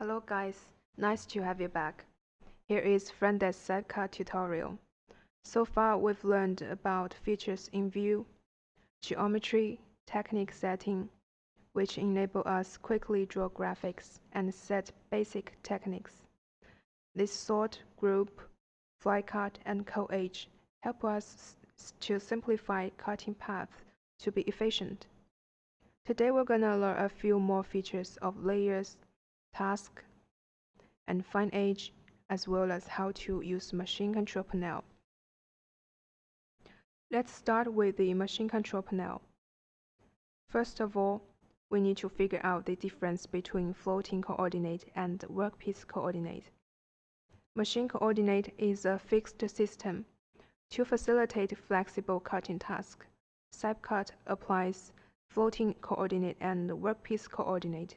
Hello guys, nice to have you back. Here is Frenda's Cypcut tutorial. So far we've learned about features in view, geometry, technique setting, which enable us quickly draw graphics and set basic techniques. This sort, group, fly cut, and co-edge help us to simplify cutting paths to be efficient. Today we're gonna learn a few more features of layers, task, and fine edge, as well as how to use machine control panel. Let's start with the machine control panel. First of all, we need to figure out the difference between floating coordinate and workpiece coordinate. Machine coordinate is a fixed system. To facilitate flexible cutting tasks, Cypcut applies floating coordinate and workpiece coordinate.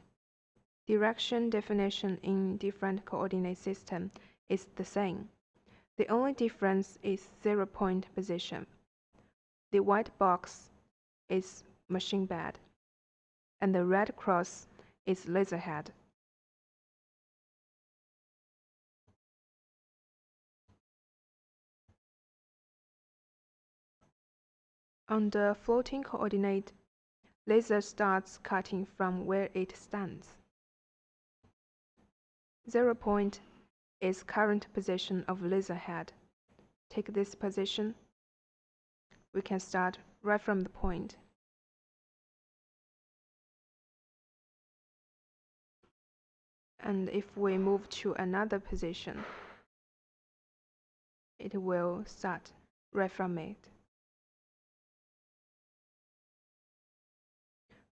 Direction definition in different coordinate system is the same. The only difference is 0-point position. The white box is machine bed, and the red cross is laser head. On the floating coordinate, laser starts cutting from where it stands. 0-point is current position of laser head. Take this position. We can start right from the point. And if we move to another position, it will start right from it.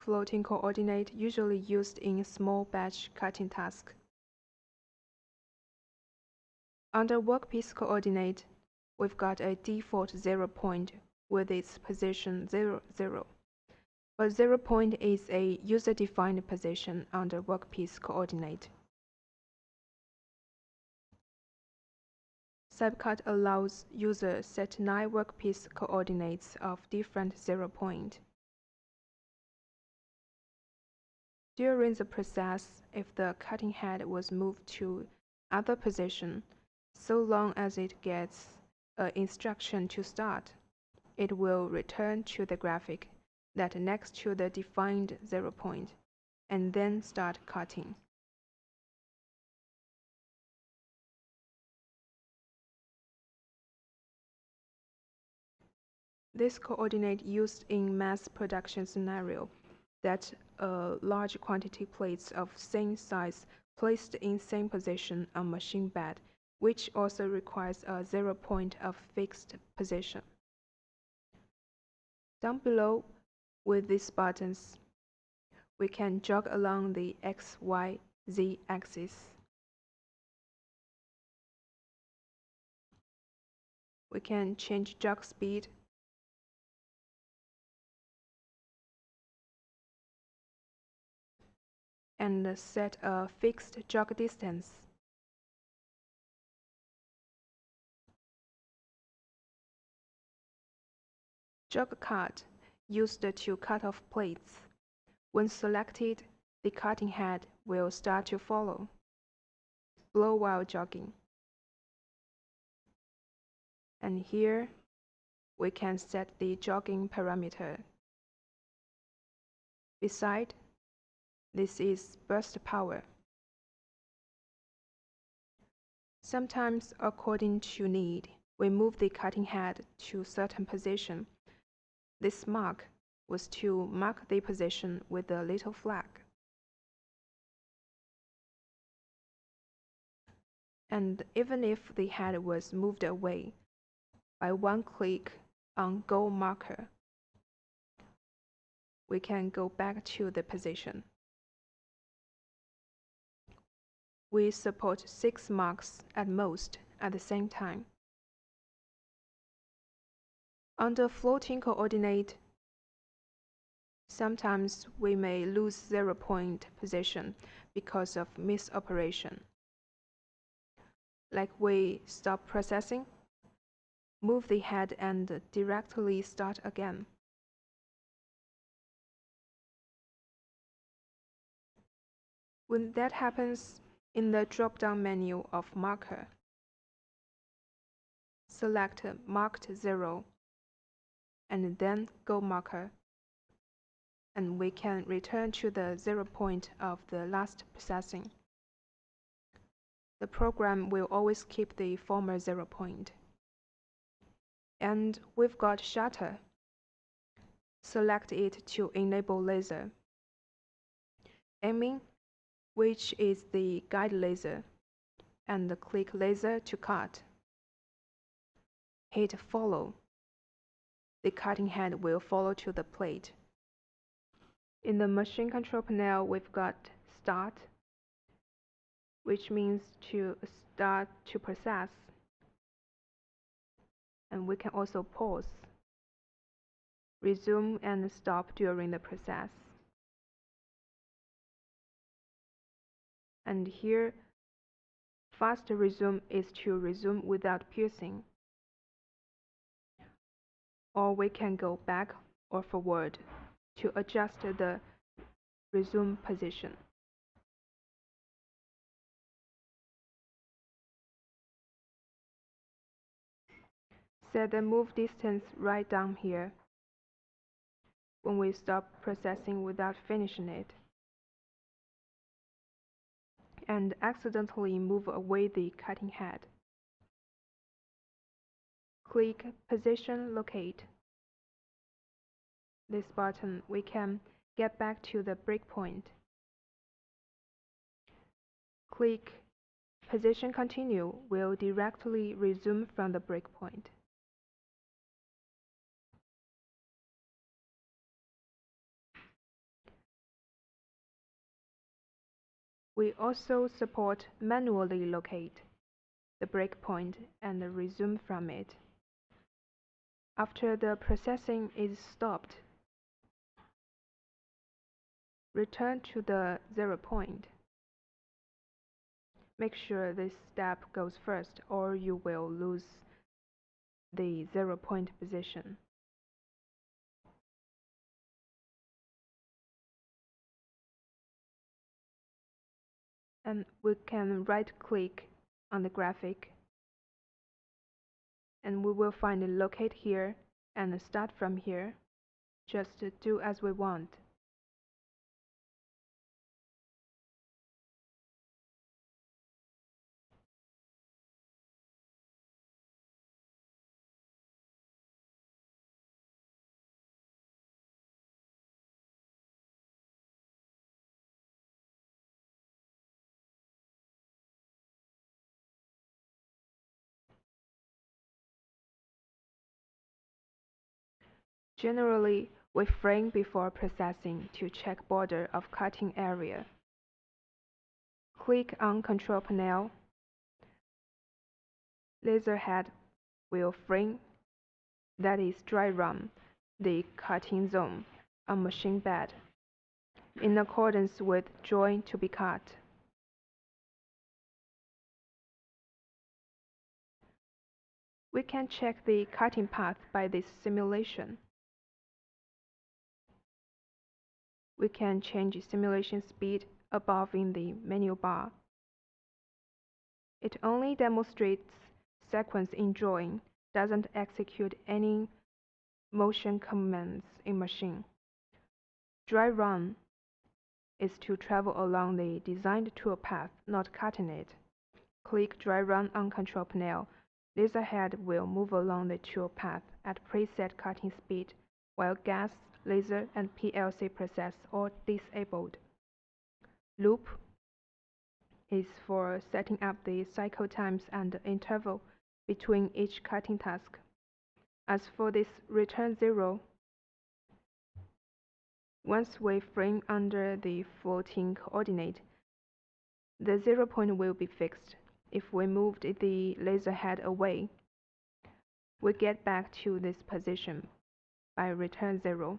Floating coordinate usually used in small batch cutting tasks. Under workpiece coordinate, we've got a default 0-point with its position 0, 0. But 0-point is a user-defined position under workpiece coordinate. Cypcut allows users set 9 workpiece coordinates of different 0-point. During the process, if the cutting head was moved to other position, so long as it gets an instruction to start, it will return to the graphic that next to the defined 0-point, and then start cutting. This coordinate used in mass production scenario that a large quantity plates of same size placed in same position on machine bed, which also requires a 0-point of fixed position. Down below, with these buttons, we can jog along the X, Y, Z axis. We can change jog speed, and set a fixed jog distance. Jog cut used to cut off plates. When selected, the cutting head will start to follow. Blow while jogging. And here, we can set the jogging parameter. Beside, this is burst power. Sometimes, according to need, we move the cutting head to certain position. This mark was to mark the position with a little flag. And even if the head was moved away, by one click on Go Marker, we can go back to the position. We support 6 marks at most at the same time. Under floating coordinate, sometimes we may lose 0-point position because of misoperation. Like we stop processing, move the head and directly start again. When that happens, In the drop-down menu of Marker, select Marked 0 and then Go Marker, and we can return to the 0 point of the last processing. The program will always keep the former 0 point. And we've got Shutter. Select it to enable laser. Aiming, which is the guide laser, and click Laser to cut. Hit Follow. The cutting head will follow to the plate. In the machine control panel, we've got Start, which means to start to process. And we can also pause, resume and stop during the process. And here, Fast Resume is to resume without piercing. Or we can go back or forward to adjust the resume position. Set the move distance right down here when we stop processing without finishing it, and accidentally move away the cutting head. Click Position Locate. This button, we can get back to the breakpoint. Click Position Continue will directly resume from the breakpoint. We also support manually locate the breakpoint and resume from it. After the processing is stopped, return to the 0 point. Make sure this step goes first or you will lose the 0 point position. And we can right-click on the graphic, and we will find Locate here and Start from here. Just do as we want. Generally, we frame before processing to check border of cutting area. Click on Control Panel. Laser head will frame, that is dry run, the cutting zone on machine bed, in accordance with drawing to be cut. We can check the cutting path by this simulation. We can change simulation speed above in the menu bar. It only demonstrates sequence in drawing, doesn't execute any motion commands in machine. Dry run is to travel along the designed tool path, not cutting it. Click Dry Run on Control Panel. Laser head will move along the tool path at preset cutting speed, while gas, laser, and PLC process are disabled. Loop is for setting up the cycle times and interval between each cutting task. As for this return 0, once we frame under the floating coordinate, the 0 point will be fixed. If we moved the laser head away, we get back to this position by return 0.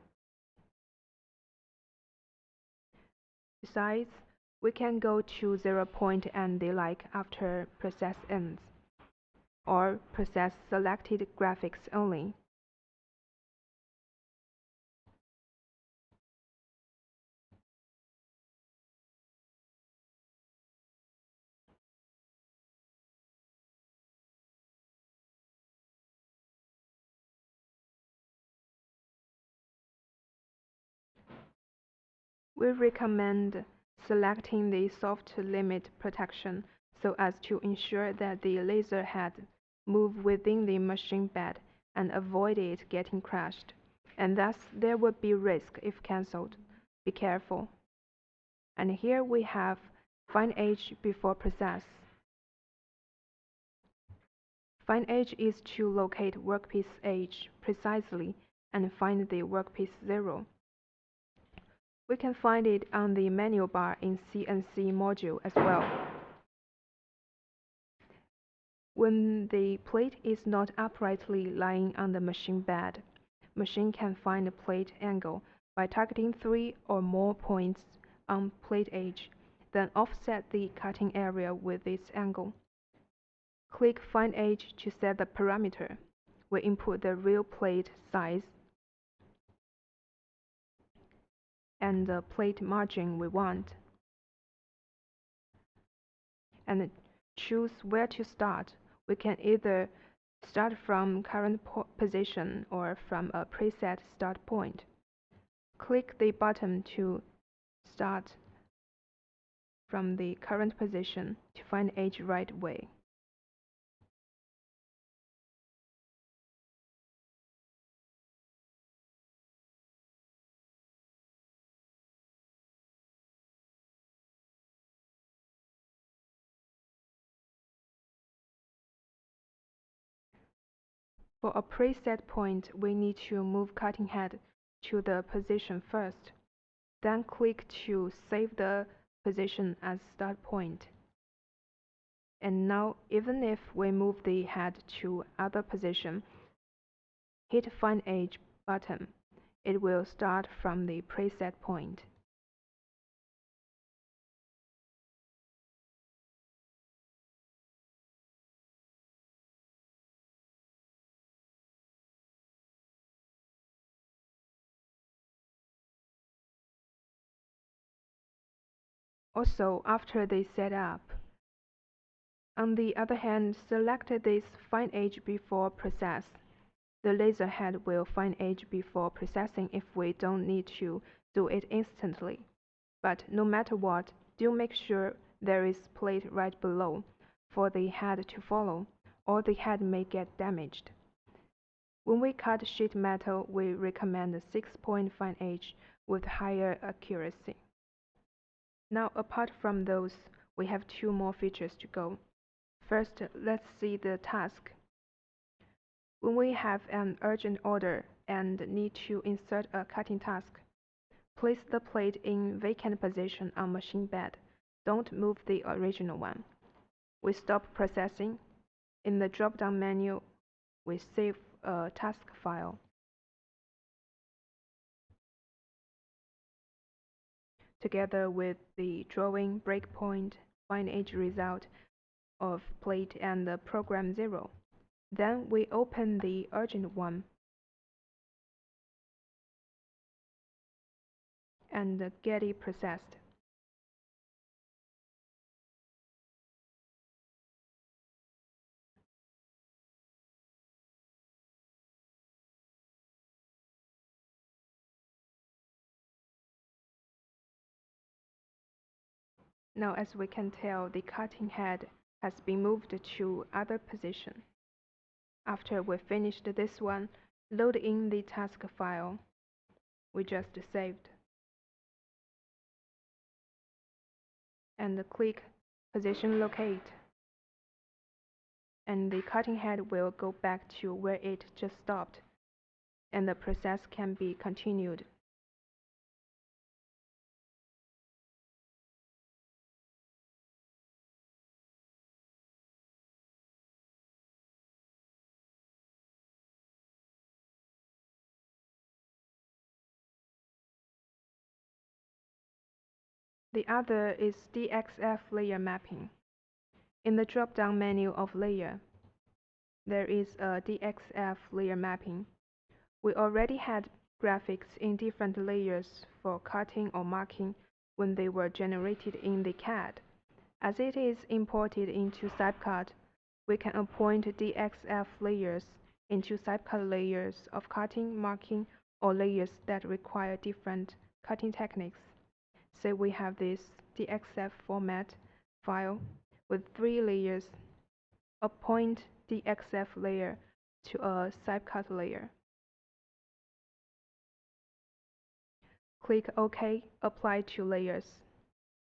Besides, we can go to 0 point and the like after process ends, or process selected graphics only. We recommend selecting the soft limit protection so as to ensure that the laser head move within the machine bed and avoid it getting crushed, and thus there would be risk if cancelled. Be careful. And here we have find edge before process. Find edge is to locate workpiece edge precisely and find the workpiece 0. We can find it on the menu bar in CNC module as well. When the plate is not uprightly lying on the machine bed, machine can find the plate angle by targeting 3 or more points on plate edge, then offset the cutting area with this angle. Click Find Edge to set the parameter. We input the real plate size and the plate margin we want, and choose where to start. We can either start from current position or from a preset start point. Click the button to start from the current position to find edge right way. For a preset point, we need to move cutting head to the position first, then click to save the position as start point. And now, even if we move the head to other position, hit Find Edge button, it will start from the preset point. Also, after the setup, on the other hand, select this Find Edge before process. The laser head will find edge before processing if we don't need to do it instantly. But no matter what, do make sure there is plate right below for the head to follow, or the head may get damaged. When we cut sheet metal, we recommend 6-point find edge with higher accuracy. Now, apart from those, we have 2 more features to go. First, let's see the task. When we have an urgent order and need to insert a cutting task, place the plate in vacant position on machine bed. Don't move the original one. We stop processing. In the drop-down menu, we save a task file. Together with the drawing, breakpoint, find edge result of plate and the program 0. Then we open the urgent one and get it processed. Now, as we can tell, the cutting head has been moved to other position. After we finished this one, load in the task file we just saved and click Position Locate, and the cutting head will go back to where it just stopped, and the process can be continued. The other is DXF layer mapping. In the drop-down menu of Layer, there is a DXF layer mapping. We already had graphics in different layers for cutting or marking when they were generated in the CAD. As it is imported into Cypcut, we can appoint DXF layers into Cypcut layers of cutting, marking, or layers that require different cutting techniques. Say we have this DXF format file with 3 layers. Appoint DXF layer to a Cypcut layer. Click OK, apply to layers.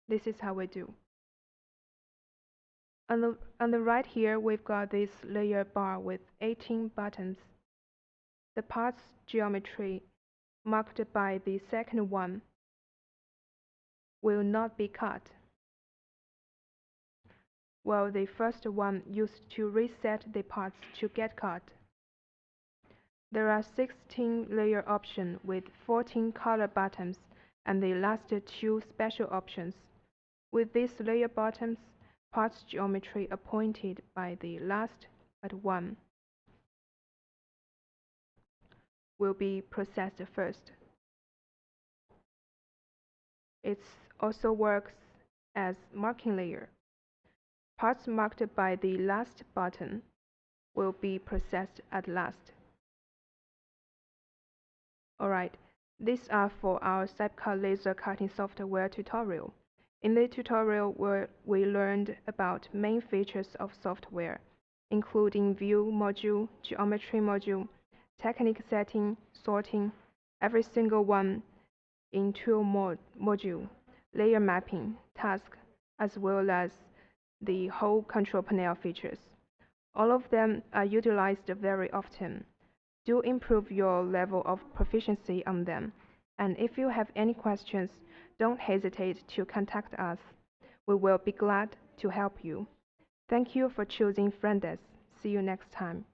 This is how we do. On the right here, we've got this layer bar with 18 buttons. The parts geometry marked by the second one will not be cut, while the first one used to reset the parts to get cut. There are 16 layer options with 14 color buttons and the last 2 special options. With these layer buttons, parts geometry appointed by the last but one will be processed first. It also works as marking layer. Parts marked by the last button will be processed at last. Alright, these are for our Cypcut laser cutting software tutorial. In the tutorial, we learned about main features of software, including view module, geometry module, technique setting, sorting, every single one in tool module, layer mapping, task, as well as the whole control panel features. All of them are utilized very often. Do improve your level of proficiency on them. And if you have any questions, don't hesitate to contact us. We will be glad to help you. Thank you for choosing Friendes. See you next time.